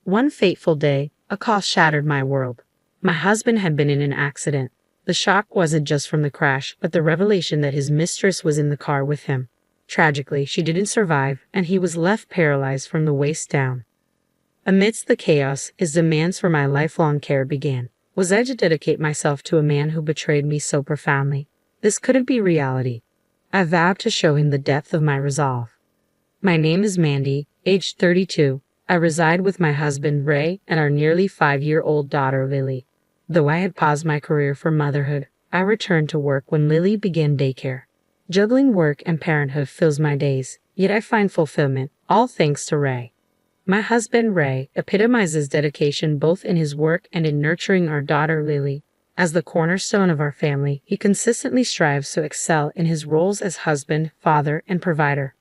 One fateful day, a call shattered my world. My husband had been in an accident. The shock wasn't just from the crash, but the revelation that his mistress was in the car with him. Tragically, she didn't survive, and he was left paralyzed from the waist down. Amidst the chaos, his demands for my lifelong care began. Was I to dedicate myself to a man who betrayed me so profoundly? This couldn't be reality. I vowed to show him the depth of my resolve. My name is Mandy, aged 32. I reside with my husband, Ray, and our nearly 5-year-old daughter, Lily. Though I had paused my career for motherhood, I returned to work when Lily began daycare. Juggling work and parenthood fills my days, yet I find fulfillment, all thanks to Ray. My husband, Ray, epitomizes dedication both in his work and in nurturing our daughter, Lily. As the cornerstone of our family, he consistently strives to excel in his roles as husband, father, and provider.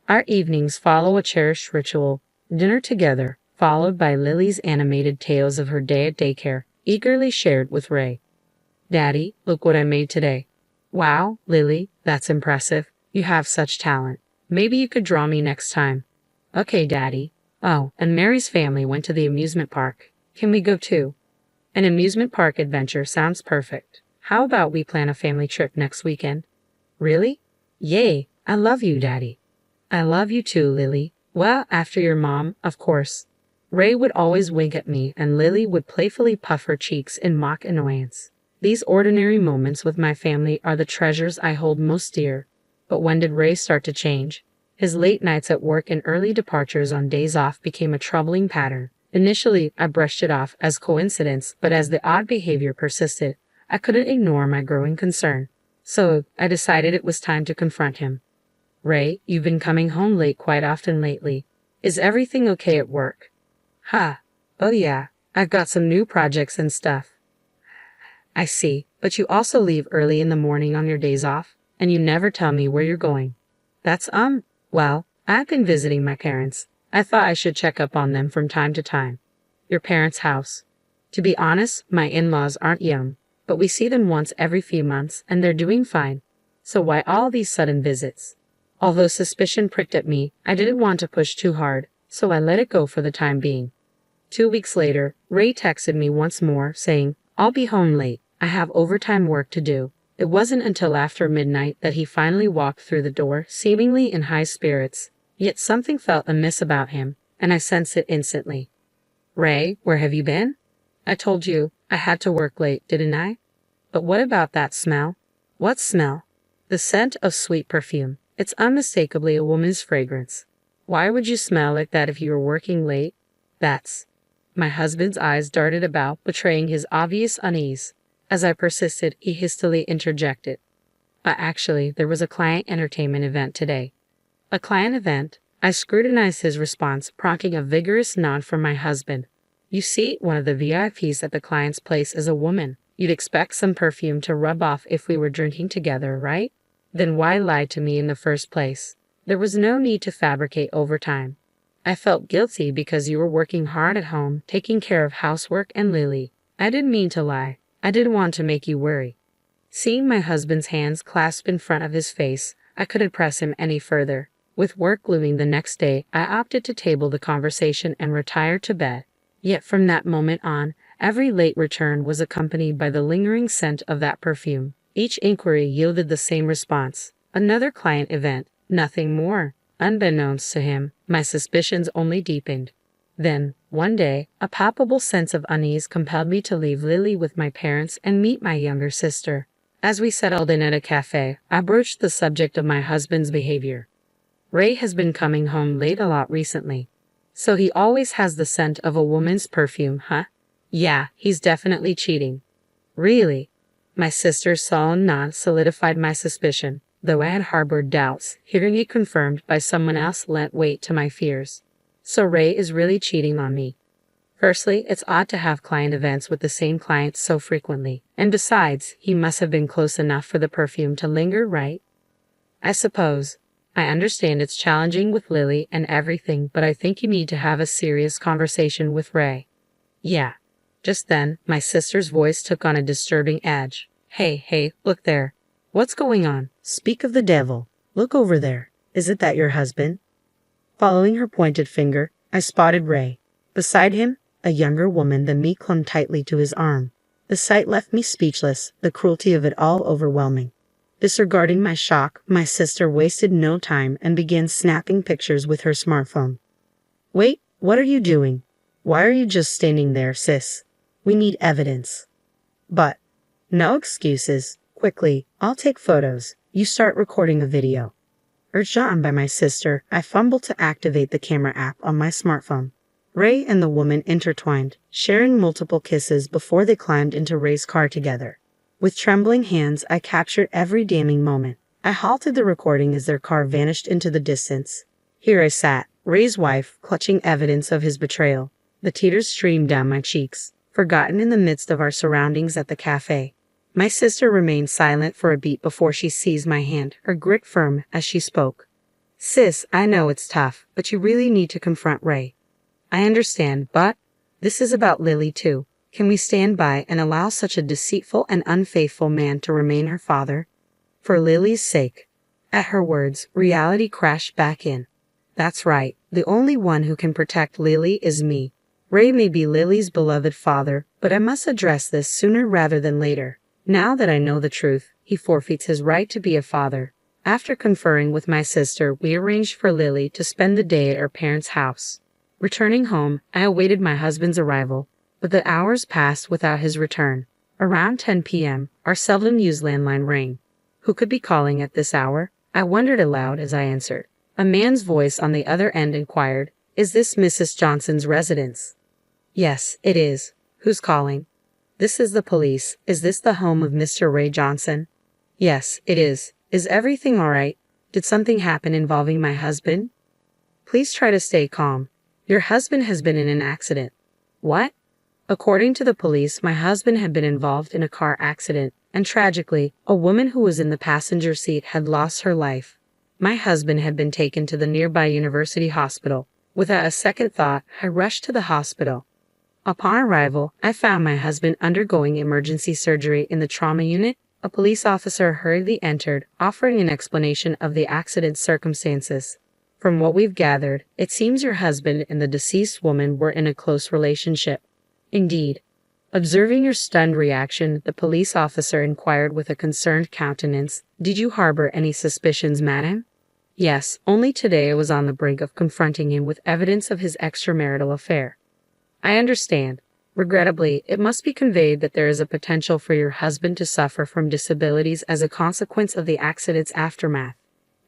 Our evenings follow a cherished ritual, dinner together, followed by Lily's animated tales of her day at daycare, eagerly shared with Ray. "Daddy, look what I made today." "Wow, Lily, that's impressive. You have such talent. Maybe you could draw me next time." "Okay, Daddy." "Oh, and Mary's family went to the amusement park. Can we go too?" "An amusement park adventure sounds perfect. How about we plan a family trip next weekend?" "Really? Yay, I love you, Daddy." "I love you too, Lily. Well, after your mom, of course." Ray would always wink at me, and Lily would playfully puff her cheeks in mock annoyance. These ordinary moments with my family are the treasures I hold most dear. But when did Ray start to change? His late nights at work and early departures on days off became a troubling pattern. Initially, I brushed it off as coincidence, but as the odd behavior persisted, I couldn't ignore my growing concern. So, I decided it was time to confront him. "Ray, you've been coming home late quite often lately. Is everything okay at work?" "Ha. Oh yeah, I've got some new projects and stuff." "I see, but you also leave early in the morning on your days off, and you never tell me where you're going." "That's well, I've been visiting my parents. I thought I should check up on them from time to time." "Your parents' house?" "To be honest, my in-laws aren't young, but we see them once every few months, and they're doing fine. So why all these sudden visits?" Although suspicion pricked at me, I didn't want to push too hard, so I let it go for the time being. 2 weeks later, Ray texted me once more, saying, "I'll be home late. I have overtime work to do." It wasn't until after midnight that he finally walked through the door, seemingly in high spirits. Yet something felt amiss about him, and I sensed it instantly. "Ray, where have you been?" "I told you I had to work late, didn't I?" "But what about that smell?" "What smell?" "The scent of sweet perfume. It's unmistakably a woman's fragrance." "Why would you smell like that if you were working late?" "That's—" My husband's eyes darted about, betraying his obvious unease. As I persisted, he hastily interjected. Actually, there was a client entertainment event today." "A client event?" I scrutinized his response, prompting a vigorous nod from my husband. "You see, one of the VIPs at the client's place is a woman. You'd expect some perfume to rub off if we were drinking together, right? Then why lie to me in the first place? There was no need to fabricate overtime. I felt guilty because you were working hard at home, taking care of housework and Lily. I didn't mean to lie. I didn't want to make you worry." Seeing my husband's hands clasped in front of his face, I couldn't press him any further. With work looming the next day, I opted to table the conversation and retire to bed. Yet from that moment on, every late return was accompanied by the lingering scent of that perfume. Each inquiry yielded the same response. Another client event, nothing more. Unbeknownst to him, my suspicions only deepened. Then, one day, a palpable sense of unease compelled me to leave Lily with my parents and meet my younger sister. As we settled in at a cafe, I broached the subject of my husband's behavior. "Ray has been coming home late a lot recently." "So he always has the scent of a woman's perfume, huh?" "Yeah, he's definitely cheating." "Really?" My sister's solemn nod solidified my suspicion, though I had harbored doubts. Hearing it confirmed by someone else lent weight to my fears. So Ray is really cheating on me. Firstly, it's odd to have client events with the same clients so frequently. And besides, he must have been close enough for the perfume to linger, right? "I suppose. I understand it's challenging with Lily and everything, but I think you need to have a serious conversation with Ray." "Yeah." Just then, my sister's voice took on a disturbing edge. Hey, look there." "What's going on?" "Speak of the devil. Look over there. Isn't that your husband?" Following her pointed finger, I spotted Ray. Beside him, a younger woman than me clung tightly to his arm. The sight left me speechless, the cruelty of it all overwhelming. Disregarding my shock, my sister wasted no time and began snapping pictures with her smartphone. Wait, what are you doing? Why are you just standing there, sis? We need evidence. But, no excuses. Quickly, I'll take photos. You start recording a video. Urged on by my sister, I fumbled to activate the camera app on my smartphone. Ray and the woman intertwined, sharing multiple kisses before they climbed into Ray's car together. With trembling hands, I captured every damning moment. I halted the recording as their car vanished into the distance. Here I sat, Ray's wife, clutching evidence of his betrayal. The tears streamed down my cheeks, forgotten in the midst of our surroundings at the cafe. My sister remained silent for a beat before she seized my hand, her grip firm as she spoke. Sis, I know it's tough, but you really need to confront Ray. I understand, but this is about Lily too. Can we stand by and allow such a deceitful and unfaithful man to remain her father? For Lily's sake. At her words, reality crashed back in. That's right, the only one who can protect Lily is me. Ray may be Lily's beloved father, but I must address this sooner rather than later. Now that I know the truth, he forfeits his right to be a father. After conferring with my sister, we arranged for Lily to spend the day at her parents' house. Returning home, I awaited my husband's arrival, but the hours passed without his return. Around 10 p.m., our seldom-used landline rang. Who could be calling at this hour? I wondered aloud as I answered. A man's voice on the other end inquired, Is this Mrs. Johnson's residence? Yes, it is. Who's calling? This is the police. Is this the home of Mr. Ray Johnson? Yes, it is. Is everything all right? Did something happen involving my husband? Please try to stay calm. Your husband has been in an accident. What? According to the police, my husband had been involved in a car accident, and tragically, a woman who was in the passenger seat had lost her life. My husband had been taken to the nearby university hospital. Without a second thought, I rushed to the hospital. Upon arrival, I found my husband undergoing emergency surgery in the trauma unit. A police officer hurriedly entered, offering an explanation of the accident's circumstances. From what we've gathered, it seems your husband and the deceased woman were in a close relationship. Indeed. Observing your stunned reaction, the police officer inquired with a concerned countenance, Did you harbor any suspicions, madam? Yes, only today I was on the brink of confronting him with evidence of his extramarital affair. I understand. Regrettably, it must be conveyed that there is a potential for your husband to suffer from disabilities as a consequence of the accident's aftermath.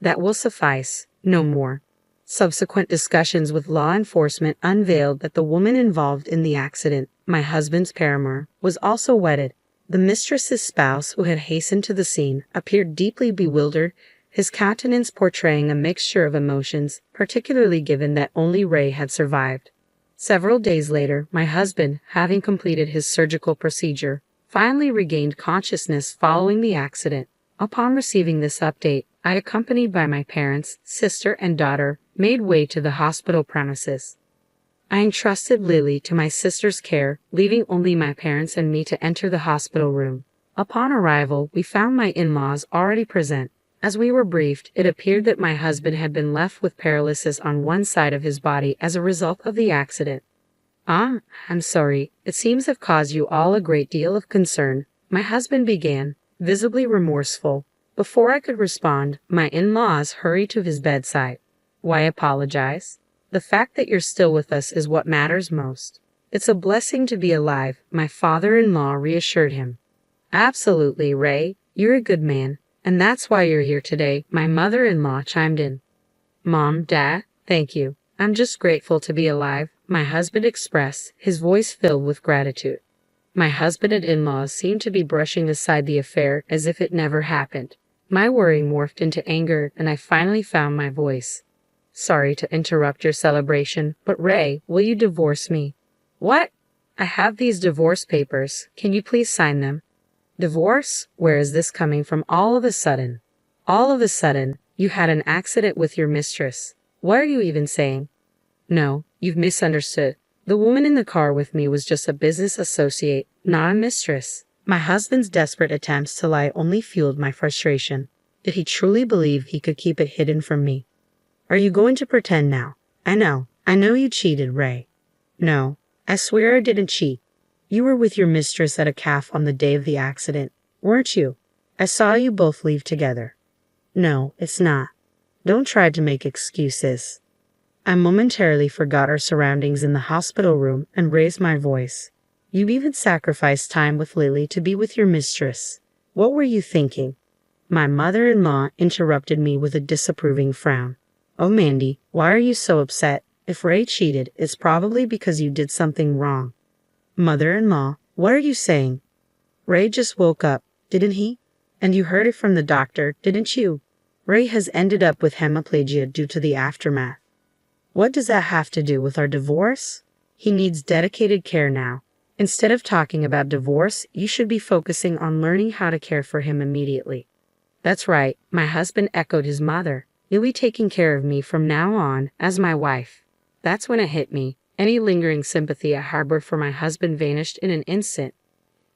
That will suffice, no more. Subsequent discussions with law enforcement unveiled that the woman involved in the accident, my husband's paramour, was also wedded. The mistress's spouse, who had hastened to the scene, appeared deeply bewildered, his countenance portraying a mixture of emotions, particularly given that only Ray had survived. Several days later, my husband, having completed his surgical procedure, finally regained consciousness following the accident. Upon receiving this update, I, accompanied by my parents, sister, and daughter, made way to the hospital premises. I entrusted Lily to my sister's care, leaving only my parents and me to enter the hospital room. Upon arrival, we found my in-laws already present. As we were briefed, it appeared that my husband had been left with paralysis on one side of his body as a result of the accident. I'm sorry. It seems to have caused you all a great deal of concern, my husband began, visibly remorseful. Before I could respond, my in-laws hurried to his bedside. Why apologize? The fact that you're still with us is what matters most. It's a blessing to be alive, my father-in-law reassured him. Absolutely, Ray. You're a good man. And that's why you're here today, my mother-in-law chimed in. Mom, Dad, thank you. I'm just grateful to be alive, my husband expressed, his voice filled with gratitude. My husband and in-laws seemed to be brushing aside the affair as if it never happened. My worry morphed into anger, and I finally found my voice. Sorry to interrupt your celebration, but Ray, will you divorce me? What? I have these divorce papers. Can you please sign them? Divorce? Where is this coming from all of a sudden? All of a sudden, you had an accident with your mistress. What are you even saying? No, you've misunderstood. The woman in the car with me was just a business associate, not a mistress. My husband's desperate attempts to lie only fueled my frustration. Did he truly believe he could keep it hidden from me? Are you going to pretend now? I know you cheated, Ray. No, I swear I didn't cheat. You were with your mistress at a cafe on the day of the accident, weren't you? I saw you both leave together. No, it's not. Don't try to make excuses. I momentarily forgot our surroundings in the hospital room and raised my voice. You even sacrificed time with Lily to be with your mistress. What were you thinking? My mother-in-law interrupted me with a disapproving frown. Oh, Mandy, why are you so upset? If Ray cheated, it's probably because you did something wrong. Mother-in-law, what are you saying? Ray just woke up, didn't he? And you heard it from the doctor, didn't you? Ray has ended up with hemiplegia due to the aftermath. What does that have to do with our divorce? He needs dedicated care now. Instead of talking about divorce, you should be focusing on learning how to care for him immediately. That's right, my husband echoed his mother. You'll be taking care of me from now on as my wife. That's when it hit me. Any lingering sympathy I harbored for my husband vanished in an instant.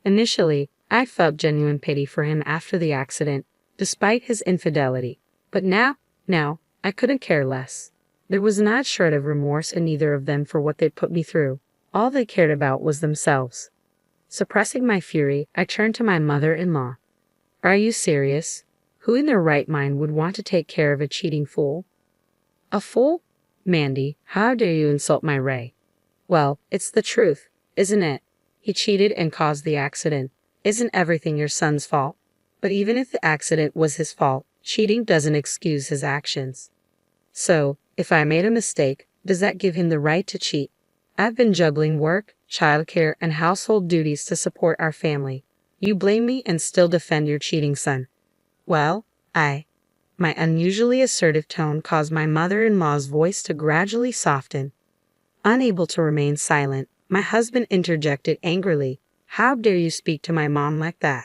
Initially, I felt genuine pity for him after the accident, despite his infidelity. But now, I couldn't care less. There was not a shred of remorse in either of them for what they'd put me through. All they cared about was themselves. Suppressing my fury, I turned to my mother-in-law. Are you serious? Who in their right mind would want to take care of a cheating fool? A fool? Mandy, how dare you insult my Ray? Well, it's the truth, isn't it? He cheated and caused the accident. Isn't everything your son's fault? But even if the accident was his fault, cheating doesn't excuse his actions. So, if I made a mistake, does that give him the right to cheat? I've been juggling work, childcare, and household duties to support our family. You blame me and still defend your cheating son. Well, My unusually assertive tone caused my mother-in-law's voice to gradually soften. Unable to remain silent, my husband interjected angrily. How dare you speak to my mom like that?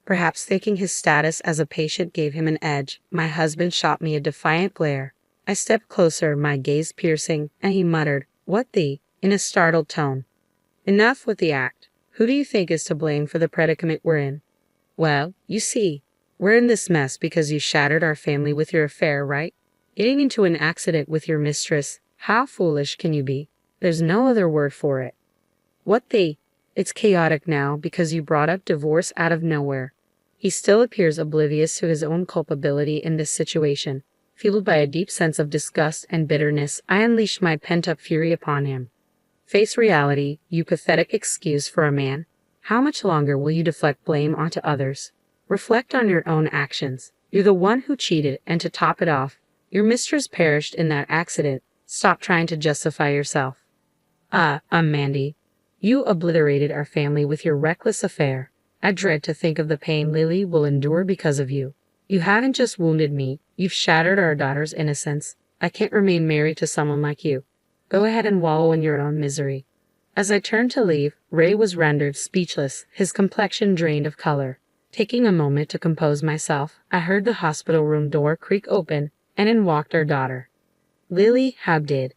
Perhaps thinking his status as a patient gave him an edge, my husband shot me a defiant glare. I stepped closer, my gaze piercing, and he muttered, "What the?" in a startled tone. Enough with the act. Who do you think is to blame for the predicament we're in? Well, you see, we're in this mess because you shattered our family with your affair, right? Getting into an accident with your mistress. How foolish can you be? There's no other word for it. What the? It's chaotic now because you brought up divorce out of nowhere. He still appears oblivious to his own culpability in this situation. Fueled by a deep sense of disgust and bitterness, I unleashed my pent-up fury upon him. Face reality, you pathetic excuse for a man. How much longer will you deflect blame onto others? Reflect on your own actions. You're the one who cheated, and to top it off, your mistress perished in that accident. Stop trying to justify yourself. Mandy, you obliterated our family with your reckless affair. I dread to think of the pain Lily will endure because of you. You haven't just wounded me, you've shattered our daughter's innocence. I can't remain married to someone like you. Go ahead and wallow in your own misery. As I turned to leave, Ray was rendered speechless, his complexion drained of color. Taking a moment to compose myself, I heard the hospital room door creak open, and in walked our daughter. Lily Habdid.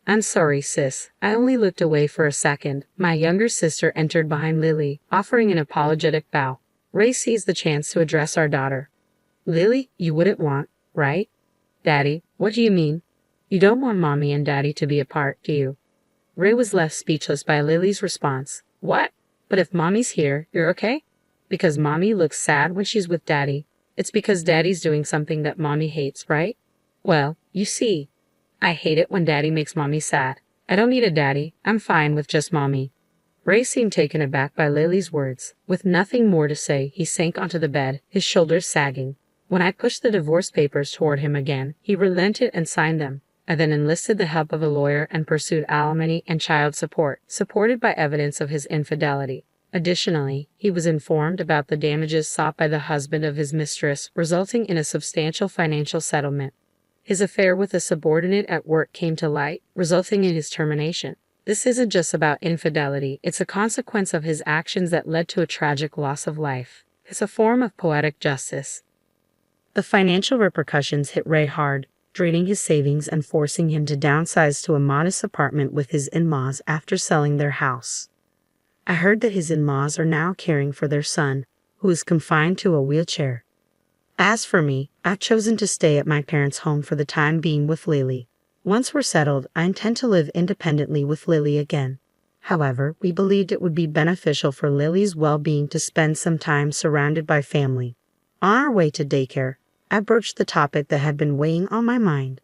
I'm sorry, sis. I only looked away for a second. My younger sister entered behind Lily, offering an apologetic bow. Ray seized the chance to address our daughter. Lily, you wouldn't want, right? Daddy, what do you mean? You don't want Mommy and Daddy to be apart, do you? Ray was left speechless by Lily's response. What? But if Mommy's here, you're okay? Because Mommy looks sad when she's with Daddy. It's because Daddy's doing something that Mommy hates, right? Well, you see, I hate it when Daddy makes Mommy sad. I don't need a daddy. I'm fine with just Mommy. Ray seemed taken aback by Lily's words. With nothing more to say, he sank onto the bed, his shoulders sagging. When I pushed the divorce papers toward him again, he relented and signed them. I then enlisted the help of a lawyer and pursued alimony and child support, supported by evidence of his infidelity. Additionally, he was informed about the damages sought by the husband of his mistress, resulting in a substantial financial settlement. His affair with a subordinate at work came to light, resulting in his termination. This isn't just about infidelity, it's a consequence of his actions that led to a tragic loss of life. It's a form of poetic justice. The financial repercussions hit Ray hard, draining his savings and forcing him to downsize to a modest apartment with his in-laws after selling their house. I heard that his in-laws are now caring for their son, who is confined to a wheelchair. As for me, I've chosen to stay at my parents' home for the time being with Lily. Once we're settled, I intend to live independently with Lily again. However, we believed it would be beneficial for Lily's well-being to spend some time surrounded by family. On our way to daycare, I broached the topic that had been weighing on my mind.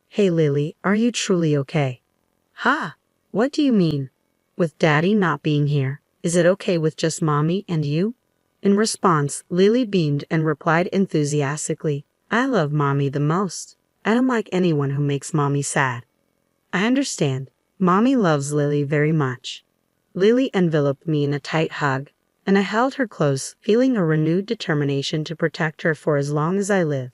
Hey Lily, are you truly okay? Ha! What do you mean? With Daddy not being here, is it okay with just Mommy and you? In response, Lily beamed and replied enthusiastically, I love Mommy the most. I don't like anyone who makes Mommy sad. I understand. Mommy loves Lily very much. Lily enveloped me in a tight hug, and I held her close, feeling a renewed determination to protect her for as long as I live.